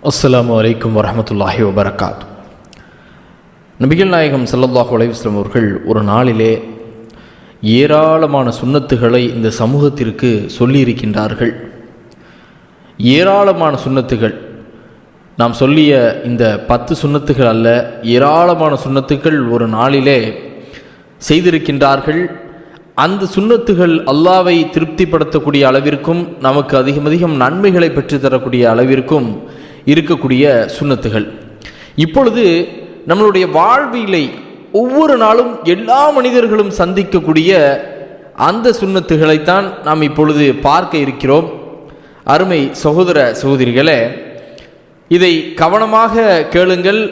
அஸ்ஸலாமு அலைக்கும் வரஹ்மத்துல்லாஹி வபரகாத்து. நபிகள் நாயகம் ஸல்லல்லாஹு அலைஹி வஸல்லம் அவர்கள் ஒரு நாளிலே ஏராளமான சுன்னத்துகளை இந்த சமூகத்திற்கு சொல்லியிருக்கின்றார்கள். ஏராளமான சுன்னத்துகள், நாம் சொல்லிய இந்த 10 சுன்னத்துகள் அல்ல, ஏராளமான சுன்னத்துகள் ஒரு நாளிலே செய்திருக்கின்றார்கள். அந்த சுன்னத்துகள் அல்லாஹ்வை திருப்திப்படுத்தக்கூடிய அளவிற்கும் நமக்கு அதிகம் நன்மைகளை பெற்றுத்தரக்கூடிய அளவிற்கும் இருக்கக்கூடிய சுன்னத்துகள். இப்பொழுது நம்மளுடைய வாழ்விலை ஒவ்வொரு நாளும் எல்லா மனிதர்களும் சந்திக்கக்கூடிய அந்த சுன்னத்துகளைத்தான் நாம் இப்பொழுது பார்க்க இருக்கிறோம். அருமை சகோதர சகோதரிகளே, இதை கவனமாக கேளுங்கள்.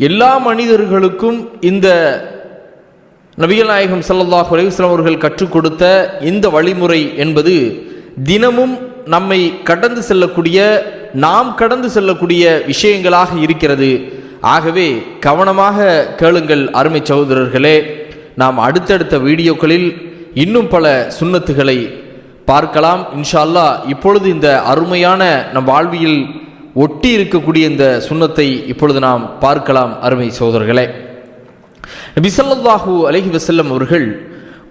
எல்லா மனிதர்களுக்கும் இந்த நபிகள் நாயகம் ஸல்லல்லாஹு அலைஹி வஸல்லம் அவர்கள் கற்றுக் கொடுத்த இந்த வழிமுறை என்பது தினமும் நம்மை கடந்து செல்லக்கூடிய, நாம் கடந்து செல்லக்கூடிய விஷயங்களாக இருக்கிறது. ஆகவே கவனமாக கேளுங்கள் அருமை சகோதரர்களே. நாம் அடுத்தடுத்த வீடியோக்களில் இன்னும் பல சுன்னத்துகளை பார்க்கலாம் இன்ஷா அல்லாஹ். இப்பொழுது இந்த அருமையான நம் வாழ்வியல் ஒட்டி இருக்கக்கூடிய இந்த சுன்னத்தை இப்பொழுது நாம் பார்க்கலாம் அருமை சகோதரர்களே. நபி ஸல்லல்லாஹு அலைஹி வஸல்லம் அவர்கள்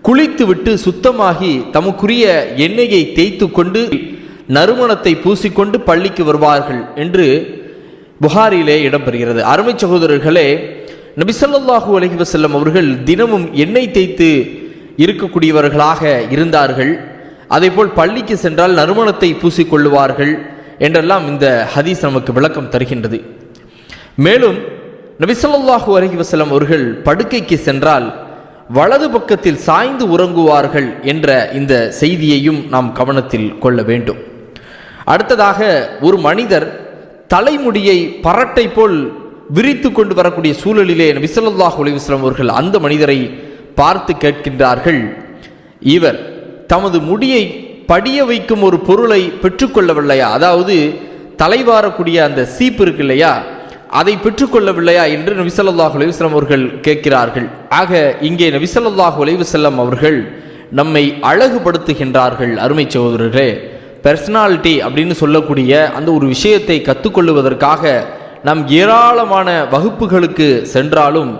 குளித்துவிட்டு சுத்தமாகி தமக்குரிய எண்ணெயை தேய்த்து கொண்டு நறுமணத்தை பூசிக்கொண்டு பள்ளிக்கு வருவார்கள் என்று புகாரிலே இடம்பெறுகிறது. அருமை சகோதரர்களே, நபி ஸல்லல்லாஹு அலைஹி வஸல்லம் அவர்கள் தினமும் எண்ணெய் தேய்த்து இருக்கக்கூடியவர்களாக இருந்தார்கள். அதேபோல் பள்ளிக்கு சென்றால் நறுமணத்தை பூசிக்கொள்ளுவார்கள் என்றெல்லாம் இந்த ஹதீஸ் நமக்கு விளக்கம் தருகின்றது. மேலும் நபி ஸல்லல்லாஹு அலைஹி வஸல்லம் அவர்கள் படுக்கைக்கு சென்றால் வலது பக்கத்தில் சாய்ந்து உறங்குவார்கள் என்ற இந்த செய்தியையும் நாம் கவனத்தில் கொள்ள வேண்டும். அடுத்ததாக, ஒரு மனிதர் தலைமுடியை பரட்டை போல் விரித்து கொண்டு வரக்கூடிய சூழலிலே நபி ஸல்லல்லாஹு அலைஹி வஸல்லம் அவர்கள் அந்த மனிதரை பார்த்து கேட்கின்றார்கள், இவர் தமது முடியை படிய வைக்கும் ஒரு பொருளை பெற்றுக்கொள்ளவில்லையா, அதாவது தலைவாரக்கூடிய அந்த சீப்பு இருக்கு இல்லையா, அதை பெற்றுக்கொள்ளவில்லையா என்று நபி ஸல்லல்லாஹு அலைஹி வஸல்லம் அவர்கள் கேட்கிறார்கள். ஆக இங்கே நபி ஸல்லல்லாஹு அலைஹி வஸல்லம் அவர்கள் நம்மை அழகுபடுத்துகின்றார்கள். அருமை சகோதரர்களே, பர்சனாலிட்டி அப்படின்னு சொல்லக்கூடிய அந்த ஒரு விஷயத்தை கற்றுக்கொள்ளுவதற்காக நாம் ஏராளமான வகுப்புகளுக்கு சென்றாலும்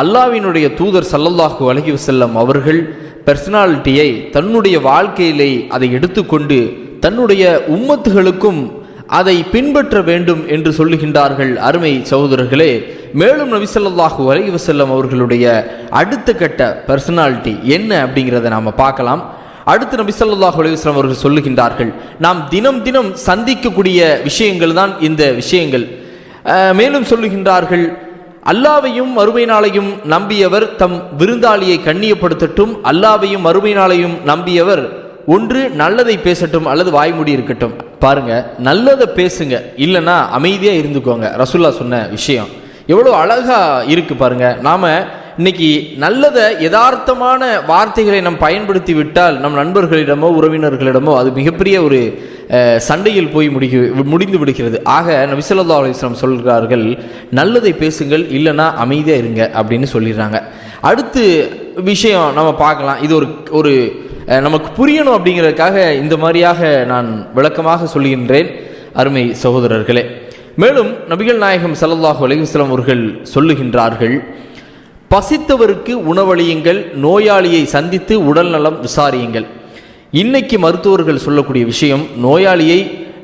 அல்லாஹ்வினுடைய தூதர் ஸல்லல்லாஹு அலைஹி வஸல்லம் அவர்கள் பர்சனாலிட்டியை தன்னுடைய வாழ்க்கையிலே அதை எடுத்துக்கொண்டு தன்னுடைய உம்மத்துகளுக்கும் அதை பின்பற்ற வேண்டும் என்று சொல்லுகின்றார்கள். அருமை சகோதரர்களே, மேலும் நபி ஸல்லல்லாஹு அலைஹி வஸல்லம் அவர்களுடைய அடுத்த கட்ட பர்சனாலிட்டி என்ன அப்படிங்கிறத நாம் பார்க்கலாம். அடுத்து நபி ஸல்லல்லாஹு அலைஹி வஸல்லம் அவர்கள் சொல்லுகின்றார்கள், நாம் தினம் தினம் சந்திக்கக்கூடிய விஷயங்கள் தான் இந்த விஷயங்கள். மேலும் சொல்லுகின்றார்கள், அல்லாஹ்வையும் மறுமை நாளையும் நம்பியவர் தம் விருந்தாளியை கண்ணியப்படுத்தட்டும், அல்லாஹ்வையும் மறுமை நாளையும் நம்பியவர் ஒன்று நல்லதை பேசட்டும் அல்லது வாய்மூடி இருக்கட்டும். பாருங்க, நல்லதை பேசுங்க, இல்லைன்னா அமைதியா இருந்துக்கோங்க. ரசூலுல்லாஹ் சொன்ன விஷயம் எவ்வளோ அழகா இருக்கு பாருங்க. நாம இன்னைக்கு நல்லதை யதார்த்தமான வார்த்தைகளை நாம் பயன்படுத்தி விட்டால் நம் நண்பர்களிடமோ உறவினர்களிடமோ அது மிகப்பெரிய ஒரு சண்டையில் போய் முடிந்து விடுகிறது. ஆக நபி ஸல்லல்லாஹு அலைஹி வஸல்லம் சொல்கிறார்கள், நல்லதை பேசுங்கள், இல்லைன்னா அமைதியா இருங்க அப்படின்னு சொல்லிடுறாங்க. அடுத்து விஷயம் நம்ம பார்க்கலாம். இது ஒரு நமக்கு புரியணும் அப்படிங்கிறதுக்காக இந்த மாதிரியாக நான் விளக்கமாக சொல்கின்றேன் அருமை சகோதரர்களே. மேலும் நபிகள் நாயகம் ஸல்லல்லாஹு அலைஹி வஸல்லம் அவர்கள் சொல்லுகின்றார்கள், பசித்தவருக்கு உணவளியுங்கள், நோயாளியை சந்தித்து உடல் நலம் விசாரியுங்கள். இன்னைக்கு மருத்துவர்கள் சொல்லக்கூடிய விஷயம், நோயாளியை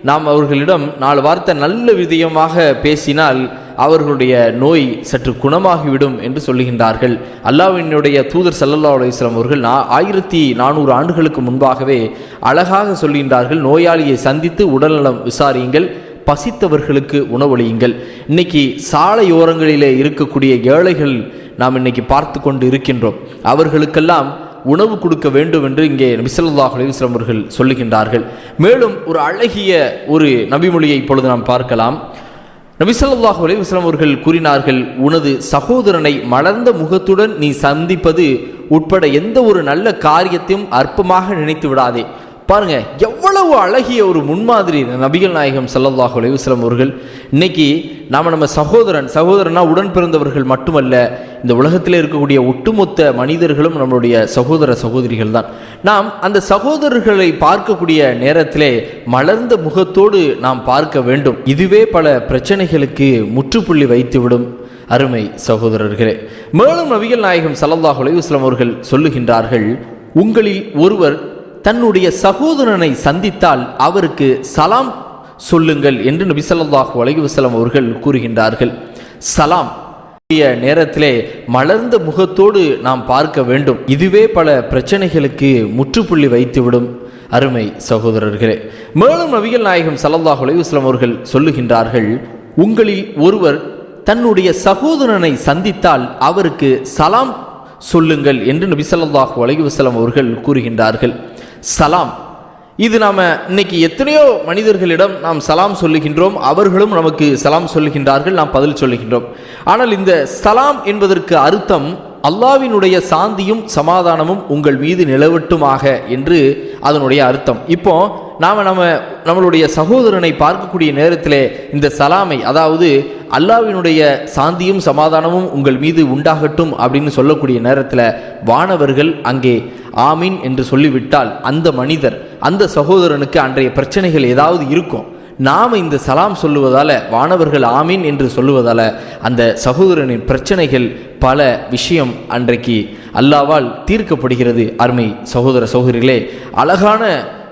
நாம் அவர்களிடம் 4 வார்த்தை நல்ல விதயமாக பேசினால் அவர்களுடைய நோய் சற்று குணமாகிவிடும் என்று சொல்லுகின்றார்கள். அல்லாஹ்வினுடைய தூதர் ஸல்லல்லாஹு அலைஹி வஸல்லம் அவர்கள் 1400 ஆண்டுகளுக்கு முன்பாகவே அழகாக சொல்கின்றார்கள், நோயாளியை சந்தித்து உடல்நலம் விசாரியுங்கள், பசித்தவர்களுக்கு உணவளியுங்கள். இன்னைக்கு சாலையோரங்களிலே இருக்கக்கூடிய ஏழைகள் நாம் இன்னைக்கு பார்த்து கொண்டு இருக்கின்றோம். அவர்களுக்கெல்லாம் உணவு கொடுக்க வேண்டும் என்று இங்கே நபி ஸல்லல்லாஹு அலைஹி வஸல்லம் அவர்கள் சொல்லுகின்றார்கள். மேலும் ஒரு அழகிய ஒரு நபிமொழியை இப்பொழுது நாம் பார்க்கலாம். நபி ஸல்லல்லாஹு அலைஹி வஸல்லம் அவர்கள் கூறினார்கள், உனது சகோதரனை மலர்ந்த முகத்துடன் நீ சந்திப்பது உட்பட எந்த ஒரு நல்ல காரியத்தையும் அற்பமாக நினைத்து விடாதே. பாருங்க, எவ்வளவு எவ்வளவு அழகிய ஒரு முன்மாதிரி நபிகள் நாயகம் ஸல்லல்லாஹு அலைஹி வஸல்லம் அவர்கள். இன்னைக்கு நம்ம சகோதரனா உடன் பிறந்தவர்கள் மட்டுமல்ல, இந்த உலகத்தில் இருக்கக்கூடிய ஒட்டுமொத்த மனிதர்களும் நம்மளுடைய சகோதர சகோதரிகள் தான். நாம் அந்த சகோதரர்களை பார்க்கக்கூடிய நேரத்திலே மலர்ந்த முகத்தோடு நாம் பார்க்க வேண்டும். இதுவே பல பிரச்சனைகளுக்கு முற்றுப்புள்ளி வைத்துவிடும். அருமை சகோதரர்களே, மேலும் நபிகள் நாயகம் ஸல்லல்லாஹு அலைஹி வஸல்லம் அவர்கள் சொல்லுகின்றார்கள், உங்களில் ஒருவர் தன்னுடைய சகோதரனை சந்தித்தால் அவருக்கு சலாம் சொல்லுங்கள் என்று நபி ஸல்லல்லாஹு அலைஹி வஸல்லம் அவர்கள் கூறுகின்றார்கள். சலாம் நேரத்திலே மலர்ந்த முகத்தோடு நாம் பார்க்க வேண்டும். இதுவே பல பிரச்சனைகளுக்கு முற்றுப்புள்ளி வைத்துவிடும். அருமை சகோதரர்களே, மேலும் நபிகள் நாயகம் ஸல்லல்லாஹு அலைஹி வஸல்லம் அவர்கள் சொல்லுகின்றார்கள், உங்களில் ஒருவர் தன்னுடைய சகோதரனை சந்தித்தால் அவருக்கு சலாம் சொல்லுங்கள் என்று நபி ஸல்லல்லாஹு அலைஹி வஸல்லம் அவர்கள் கூறுகின்றார்கள். சலாம், இது நாம் இன்னைக்கு எத்தனையோ மனிதர்களிடம் நாம் சலாம் சொல்லுகின்றோம், அவர்களும் நமக்கு சலாம் சொல்லுகின்றார்கள், நாம் பதில் சொல்லுகின்றோம். ஆனால் இந்த சலாம் என்பதற்கு அர்த்தம் அல்லாஹ்வினுடைய சாந்தியும் சமாதானமும் உங்கள் மீது நிலவட்டுமாக என்று அதனுடைய அர்த்தம். இப்போ நம்மளுடைய சகோதரனை பார்க்கக்கூடிய நேரத்தில் இந்த சலாமை, அதாவது அல்லாஹ்வினுடைய சாந்தியும் சமாதானமும் உங்கள் மீது உண்டாகட்டும் அப்படின்னு சொல்லக்கூடிய நேரத்தில் வானவர்கள் அங்கே ஆமீன் என்று சொல்லிவிட்டால் அந்த மனிதர், அந்த சகோதரனுக்கு அன்றைய பிரச்சனைகள் ஏதாவது இருக்கும். நாம் இந்த சலாம் சொல்லுவதால், வானவர்கள் ஆமீன் என்று சொல்லுவதால் அந்த சகோதரனின் பிரச்சனைகள் பல விஷயம் அன்றைக்கு அல்லாஹ்வால் தீர்க்கப்படுகிறது. அருமை சகோதர சகோதரிகளே, அழகான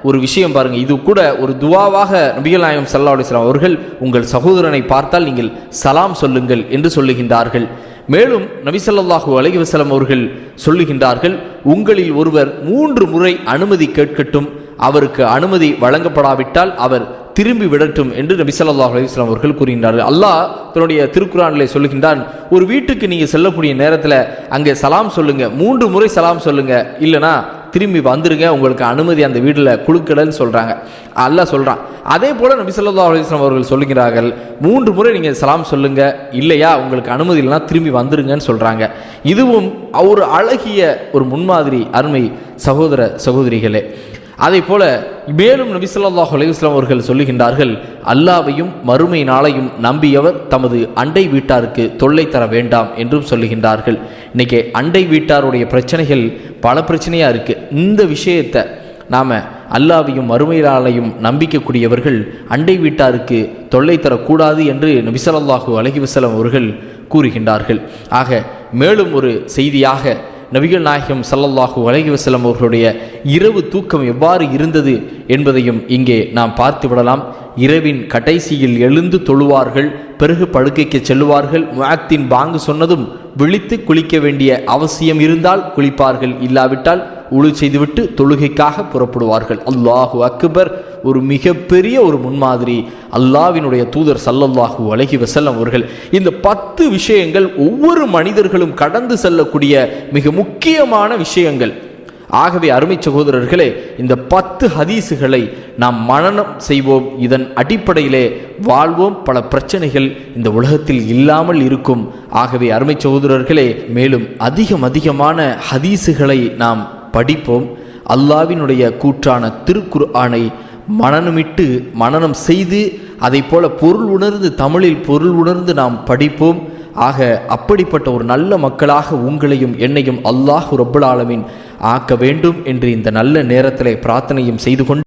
ஒரு விஷயம் பாருங்கள். இது கூட ஒரு துவாவாக நபிகள் நாயகம் ஸல்லல்லாஹு அலைஹி வஸல்லம் அவர்கள் உங்கள் சகோதரனை பார்த்தால் நீங்கள் சலாம் சொல்லுங்கள் என்று சொல்லுகின்றார்கள். மேலும் நபி ஸல்லல்லாஹு அலைஹி வஸல்லம் அவர்கள் சொல்லுகின்றார்கள், உங்களில் ஒருவர் 3 முறை அனுமதி கேட்கட்டும், அவருக்கு அனுமதி வழங்கப்படாவிட்டால் அவர் திரும்பி விடட்டும் என்று நபி ஸல்லல்லாஹு அலைஹி வஸல்லம் அவர்கள் கூறுகின்றார்கள். அல்லாஹ் தன்னுடைய திருக்குர்ஆனிலே சொல்லுகின்றான், ஒரு வீட்டுக்கு நீங்கள் செல்லக்கூடிய நேரத்தில் அங்கே சலாம் சொல்லுங்க, 3 முறை சலாம் சொல்லுங்க, இல்லைனா திரும்பி வந்துருங்க, உங்களுக்கு அனுமதி அந்த வீட்டில் கொடுக்கலன்னு சொல்கிறாங்க. அல்லாஹ் சொல்கிறான். அதே போல் நபி ஸல்லல்லாஹு அலைஹி வஸல்லம் அவர்கள் சொல்லுகிறார்கள், 3 முறை நீங்கள் சலாம் சொல்லுங்க, இல்லையா உங்களுக்கு அனுமதி இல்லைனா திரும்பி வந்துருங்கன்னு சொல்கிறாங்க. இதுவும் ஒரு அழகிய ஒரு முன்மாதிரி. அருமை சகோதர சகோதரிகளே, அதே போல மேலும் நபி ஸல்லல்லாஹு அலைஹி வஸல்லம் அவர்கள் சொல்லுகின்றார்கள், அல்லாஹ்வையும் மறுமை நாளையும் நம்பியவர் தமது அண்டை வீட்டாருக்கு தொல்லை தர வேண்டாம் என்றும் சொல்லுகின்றார்கள். இன்னைக்கு அண்டை வீட்டாருடைய பிரச்சனைகள் பல பிரச்சனையாக இருக்குது. இந்த விஷயத்தை நாம் அல்லாஹ்வையும் மறுமை நாளையும் நம்பிக்கக்கூடியவர்கள் அண்டை வீட்டாருக்கு தொல்லை தரக்கூடாது என்று நபி ஸல்லல்லாஹு அலைஹி வஸல்லம் அவர்கள் கூறுகின்றார்கள். ஆக மேலும் ஒரு செய்தியாக நபிகள் நாயகம் ஸல்லல்லாஹு அலைஹி வஸல்லம் அவர்களுடைய இரவு தூக்கம் எவ்வாறு இருந்தது என்பதையும் இங்கே நாம் பார்த்து விடலாம். இரவின் கடைசியில் எழுந்து தொழுவார்கள், பிறகு படுக்கைக்கு செல்லுவார்கள். முஅத்தின் பாங்கு சொன்னதும் விழித்து குளிக்க வேண்டிய அவசியம் இருந்தால் குளிப்பார்கள், இல்லாவிட்டால் உழு செய்துவிட்டு தொழுகைக்காக புறப்படுவார்கள். அல்லாஹு அக்பர். ஒரு மிகப்பெரிய ஒரு முன்மாதிரி அல்லாஹ்வினுடைய தூதர் ஸல்லல்லாஹு அலைஹி வஸல்லம் அவர்கள். இந்த 10 விஷயங்கள் ஒவ்வொரு மனிதர்களும் கடந்து செல்லக்கூடிய மிக முக்கியமான விஷயங்கள். ஆகவே அருமை சகோதரர்களே, இந்த 10 ஹதீஸுகளை நாம் மனனம் செய்வோம், இதன் அடிப்படையிலே வாழ்வோம், பல பிரச்சனைகள் இந்த உலகத்தில் இல்லாமல் இருக்கும். ஆகவே அருமை சகோதரர்களே, மேலும் அதிகமான ஹதீஸுகளை நாம் படிப்போம். அல்லாஹ்வினுடைய கூற்றான திருக்குர்ஆனை மனனம் செய்து அதை போல பொருள் உணர்ந்து, தமிழில் பொருள் உணர்ந்து நாம் படிப்போம். ஆக அப்படிப்பட்ட ஒரு நல்ல மக்களாக உங்களையும் என்னையும் அல்லாஹ் ரப்புல் ஆலமீன் ஆக்க வேண்டும் என்று இந்த நல்ல நேரத்திலே பிரார்த்தனையும் செய்து கொண்டு